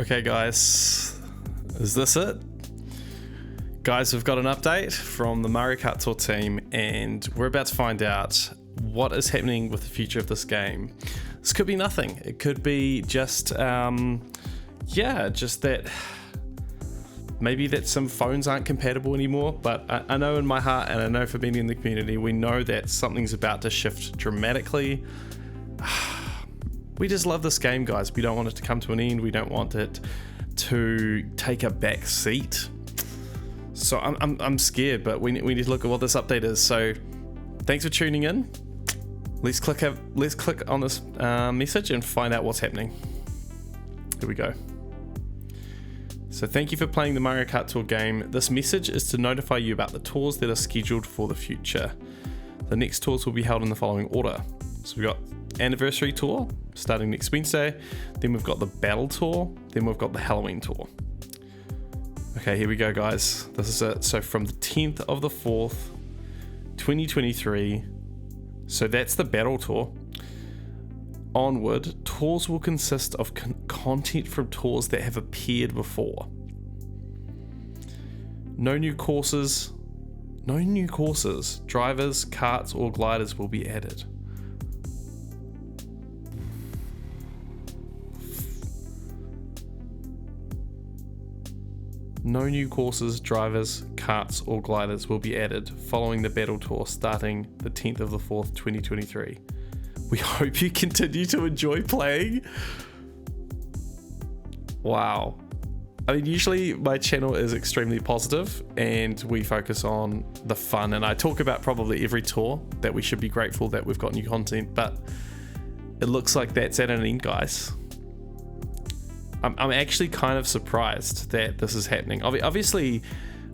Okay guys, is this it? Guys, we've got an update from the Mario Kart Tour team and we're about to find out what is happening with the future of this game. This could be nothing. It could be just, just that maybe that some phones aren't compatible anymore, but I know in my heart, and I know for many in the community, we know that something's about to shift dramatically. We just love this game, guys. We don't want it to come to an end. We don't want it to take a back seat. So I'm scared, but we need to look at what this update is. So thanks for tuning in. Let's click on this message and find out what's happening. Here we go. So thank you for playing the Mario Kart Tour game. This message is to notify you about the tours that are scheduled for the future. The next tours will be held in the following order. So we've got Anniversary Tour starting next Wednesday, then we've got the Battle Tour, then we've got the Halloween Tour. Okay, here we go, guys. This is it. So from the 10th of the 4th, 2023, so that's the Battle Tour, onward, tours will consist of content from tours that have appeared before. No new courses, drivers, karts, or gliders will be added. No new courses, drivers, karts, or gliders will be added following the Battle Tour starting the 10th of the 4th, 2023. We hope you continue to enjoy playing. Wow. I mean, usually my channel is extremely positive and we focus on the fun, and I talk about probably every tour that we should be grateful that we've got new content, but it looks like that's at an end, guys. I'm actually kind of surprised that this is happening. Obviously,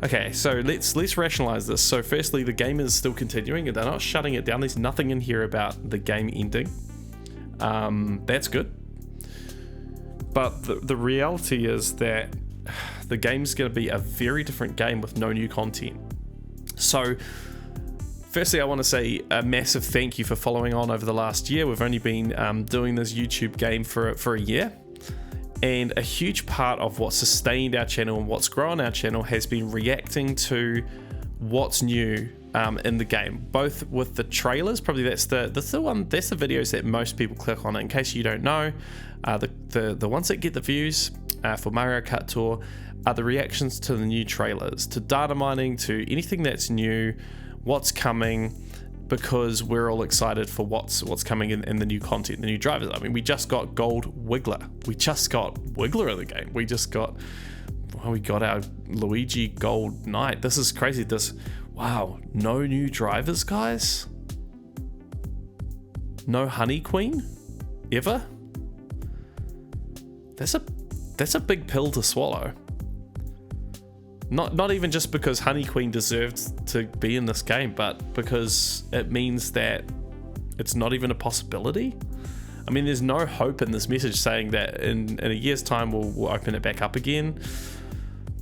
okay, so let's rationalize this. So firstly, the game is still continuing and they're not shutting it down. There's nothing in here about the game ending. That's good. But the reality is that the game's going to be a very different game with no new content. So firstly, I want to say a massive thank you for following on over the last year. We've only been doing this YouTube game for a year. And a huge part of what sustained our channel and what's grown our channel has been reacting to what's new in the game, both with the trailers. Probably that's the videos that most people click on. In case you don't know, the ones that get the views for Mario Kart Tour are the reactions to the new trailers, to data mining, to anything that's new, what's coming, because we're all excited for what's coming in the new content, the new drivers. I mean, we just got Gold Wiggler. We just got Wiggler in the game. We got our Luigi Gold Knight. This is crazy. Wow, no new drivers, guys. No Honey Queen, ever. That's a big pill to swallow. Not even just because Honey Queen deserved to be in this game, but because it means that it's not even a possibility. I mean, there's no hope in this message saying that in a year's time we'll open it back up again.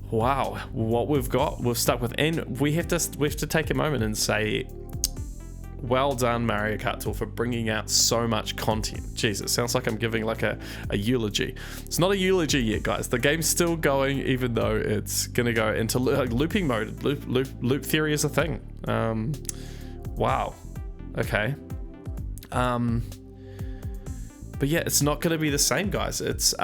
Wow, what we've stuck with, and we have to take a moment and say, well done, Mario Kart Tour, for bringing out so much content. Jeez, it sounds like I'm giving like a eulogy. It's not a eulogy yet, guys. The game's still going, even though it's gonna go into looping mode. Loop theory is a thing. Wow. Okay. But yeah, it's not gonna be the same, guys. It's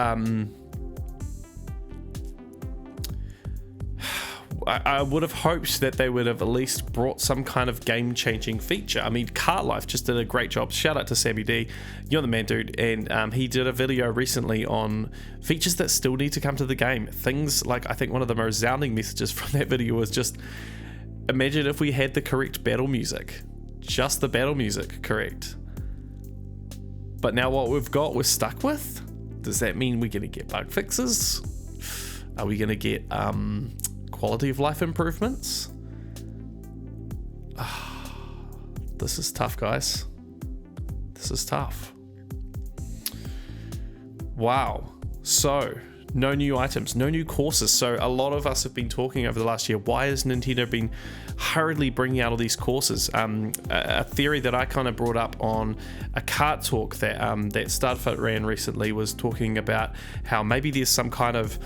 I would have hoped that they would have at least brought some kind of game-changing feature. I mean, Kart Life just did a great job. Shout out to Sammy D. You're the man, dude. And he did a video recently on features that still need to come to the game. Things like, I think one of the most resounding messages from that video was just, imagine if we had the correct battle music. Just the battle music, correct. But now what we've got, we're stuck with? Does that mean we're going to get bug fixes? Are we going to get quality of life improvements? This is tough, guys. This is tough. Wow. So No new items, no new courses. So a lot of us have been talking over the last year, why has Nintendo been hurriedly bringing out all these courses? A theory that I kind of brought up on a kart talk that Starfoot ran recently was talking about how maybe there's some kind of,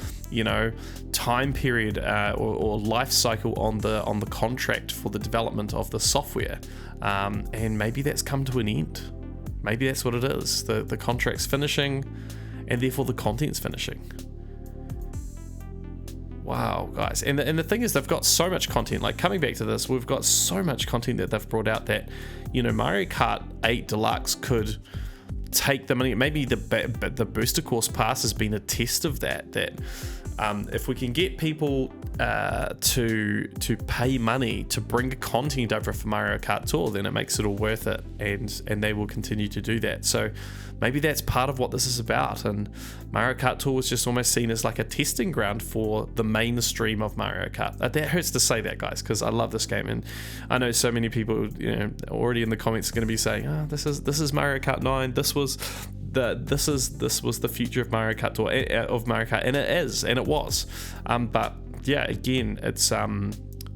time period or life cycle on the contract for the development of the software, and maybe that's come to an end. Maybe that's what it is. The contract's finishing, and therefore the content's finishing. Wow, guys. And the thing is, they've got so much content. Like, coming back to this, we've got so much content that they've brought out that, Mario Kart 8 Deluxe could take the money. Maybe the booster course pass has been a test of that if we can get people to pay money to bring content over for Mario Kart Tour, then it makes it all worth it, and they will continue to do that. So maybe that's part of what this is about, and Mario Kart Tour was just almost seen as like a testing ground for the mainstream of Mario Kart. That hurts to say that, guys, because I love this game, and I know so many people already in the comments are going to be saying, this is Mario Kart 9, this was the future of Mario Kart Tour, of Mario Kart, and it is, and it was, but yeah, again, it's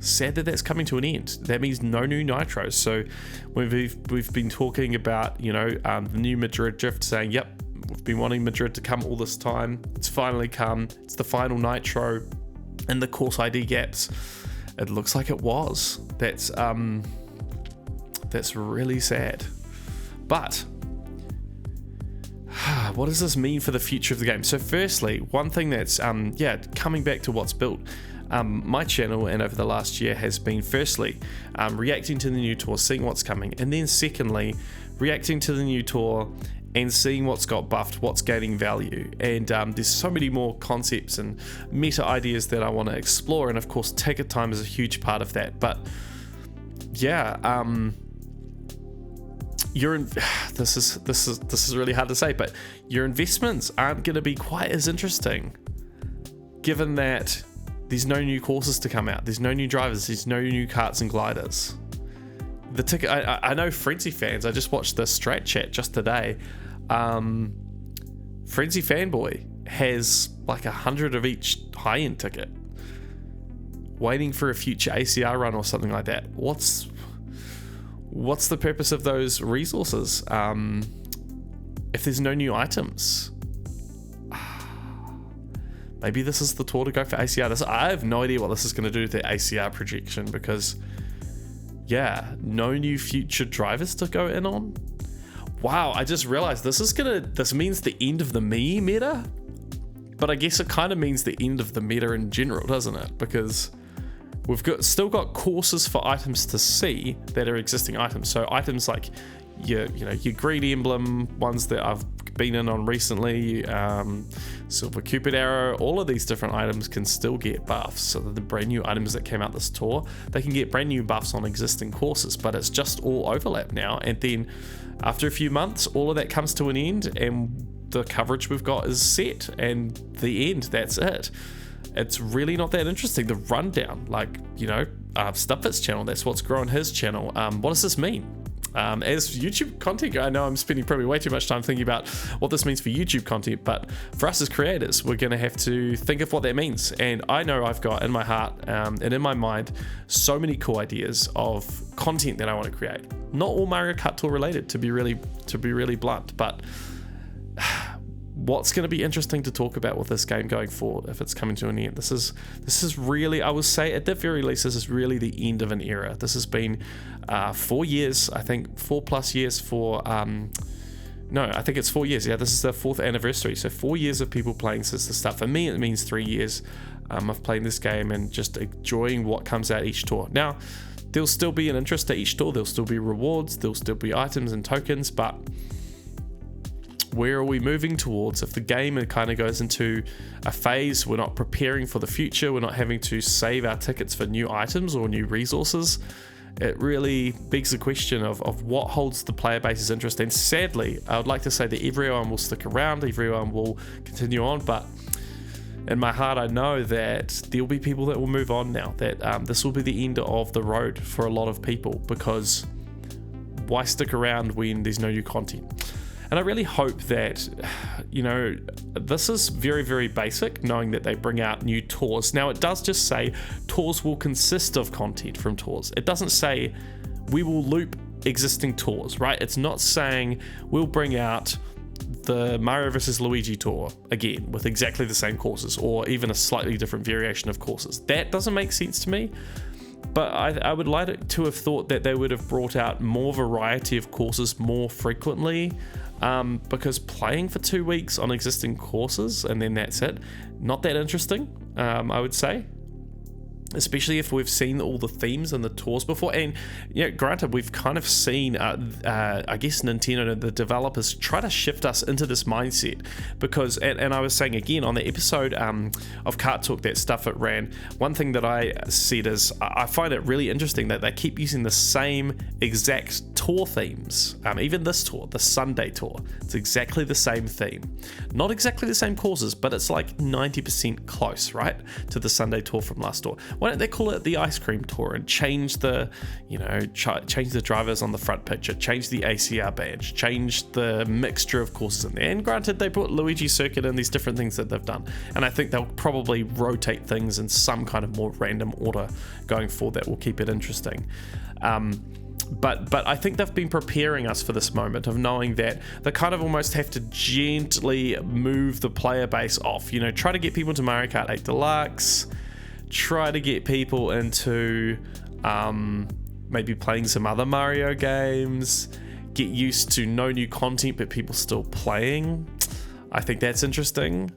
sad that that's coming to an end. That means no new nitros. So we've been talking about the new Madrid drift, saying, yep, we've been wanting Madrid to come all this time, it's finally come, it's the final nitro in the course ID gaps. It looks like it was. That's really sad. But what does this mean for the future of the game? So firstly, one thing that's coming back to what's built, my channel and over the last year has been firstly reacting to the new tour, seeing what's coming, and then secondly reacting to the new tour and seeing what's got buffed, what's gaining value. And there's so many more concepts and meta ideas that I want to explore, and of course ticket time is a huge part of that. But this is really hard to say, but your investments aren't going to be quite as interesting, given that there's no new courses to come out, there's no new drivers, there's no new karts and gliders. The ticket, I know Frenzy fans, I just watched the Strat Chat just today. Frenzy Fanboy has like 100 of each high-end ticket, waiting for a future ACR run or something like that. What's the purpose of those resources if there's no new items? Maybe this is the tour to go for ACR. I have no idea what this is going to do to the ACR projection, because no new future drivers to go in on. Wow, I just realized this means the end of the Mii meta, but I guess it kind of means the end of the meta in general, doesn't it? Because we've still got courses for items to see that are existing items. So items like your green emblem ones that I've been in on recently, silver cupid arrow, all of these different items can still get buffs. So the brand new items that came out this tour, they can get brand new buffs on existing courses, but it's just all overlap now. And then after a few months, all of that comes to an end, and the coverage we've got is set, and the end, that's it. It's really not that interesting. The rundown, Stubfit's channel, that's what's grown his channel. What does this mean? As YouTube content, I know I'm spending probably way too much time thinking about what this means for YouTube content, but for us as creators, we're going to have to think of what that means. And I know I've got in my heart and in my mind so many cool ideas of content that I want to create. Not all Mario Kart Tour related, to be really blunt, but what's going to be interesting to talk about with this game going forward if it's coming to an end. This is really, I will say at the very least, this is really the end of an era. This has been 4 years, I think 4+ years for I think it's 4 years. Yeah, this is the 4th anniversary, so 4 years of people playing since the start. For me, it means 3 years of playing this game and just enjoying what comes out each tour. Now, there'll still be an interest to each tour, there'll still be rewards, there'll still be items and tokens, but where are we moving towards? If the game kind of goes into a phase, we're not preparing for the future, we're not having to save our tickets for new items or new resources, it really begs the question of what holds the player base's interest. And sadly, I would like to say that everyone will stick around, everyone will continue on, but in my heart, I know that there'll be people that will move on now, that this will be the end of the road for a lot of people, because why stick around when there's no new content? And I really hope that, this is very, very basic, knowing that they bring out new tours. Now, it does just say tours will consist of content from tours. It doesn't say we will loop existing tours, right? It's not saying we'll bring out the Mario vs. Luigi tour again with exactly the same courses, or even a slightly different variation of courses. That doesn't make sense to me. But I would like to have thought that they would have brought out more variety of courses more frequently, because playing for 2 weeks on existing courses and then that's it, not that interesting, I would say. Especially if we've seen all the themes and the tours before. And granted, we've kind of seen, I guess Nintendo, the developers, try to shift us into this mindset. Because, and I was saying again, on the episode of Kart Talk, that stuff it ran, one thing that I said is, I find it really interesting that they keep using the same exact tour themes. Even this tour, the Sunday tour, it's exactly the same theme. Not exactly the same courses, but it's like 90% close, right, to the Sunday tour from last tour. Why don't they call it the ice cream tour and change the, change the drivers on the front picture, change the ACR badge, change the mixture of courses in there. And granted, they put Luigi Circuit in, these different things that they've done. And I think they'll probably rotate things in some kind of more random order going forward that will keep it interesting. But I think they've been preparing us for this moment of knowing that they kind of almost have to gently move the player base off. Try to get people to Mario Kart 8 Deluxe, try to get people into maybe playing some other Mario games, get used to no new content but people still playing. I think that's interesting.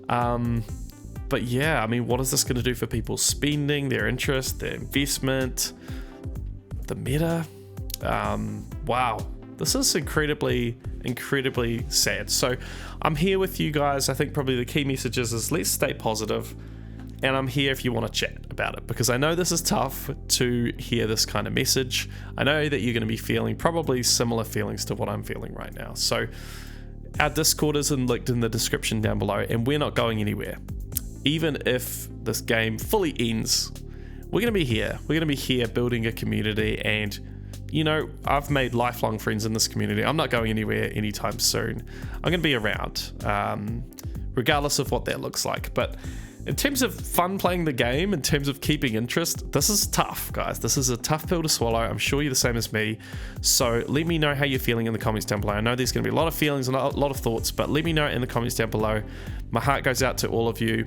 But yeah, I mean, what is this going to do for people's spending, their interest, their investment, the meta? Wow, this is incredibly sad. So I'm here with you guys. I think probably the key messages is let's stay positive. And I'm here if you want to chat about it, because I know this is tough to hear this kind of message. I know that you're going to be feeling probably similar feelings to what I'm feeling right now. So our Discord is linked in the description down below, and we're not going anywhere. Even if this game fully ends, we're going to be here. We're going to be here building a community, and I've made lifelong friends in this community. I'm not going anywhere anytime soon. I'm going to be around, regardless of what that looks like. But in terms of fun playing the game, in terms of keeping interest, this is tough, guys. This is a tough pill to swallow. I'm sure you're the same as me. So let me know how you're feeling in the comments down below. I know there's going to be a lot of feelings and a lot of thoughts, but let me know in the comments down below. My heart goes out to all of you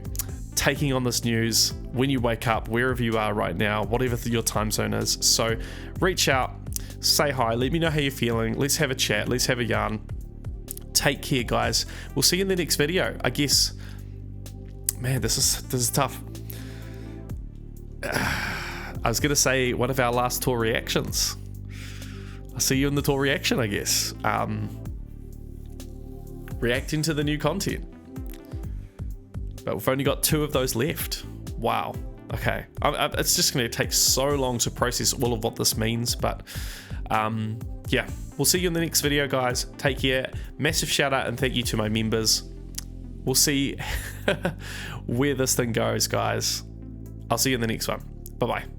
taking on this news when you wake up, wherever you are right now, whatever your time zone is. So reach out, say hi, let me know how you're feeling. Let's have a chat. Let's have a yarn. Take care, guys. We'll see you in the next video. I guess... Man, this is tough. I was going to say one of our last tour reactions. I'll see you in the tour reaction, I guess. Reacting to the new content. But we've only got 2 of those left. Wow. Okay. It's just going to take so long to process all of what this means. But yeah, we'll see you in the next video, guys. Take care. Massive shout out and thank you to my members. We'll see where this thing goes, guys. I'll see you in the next one. Bye-bye.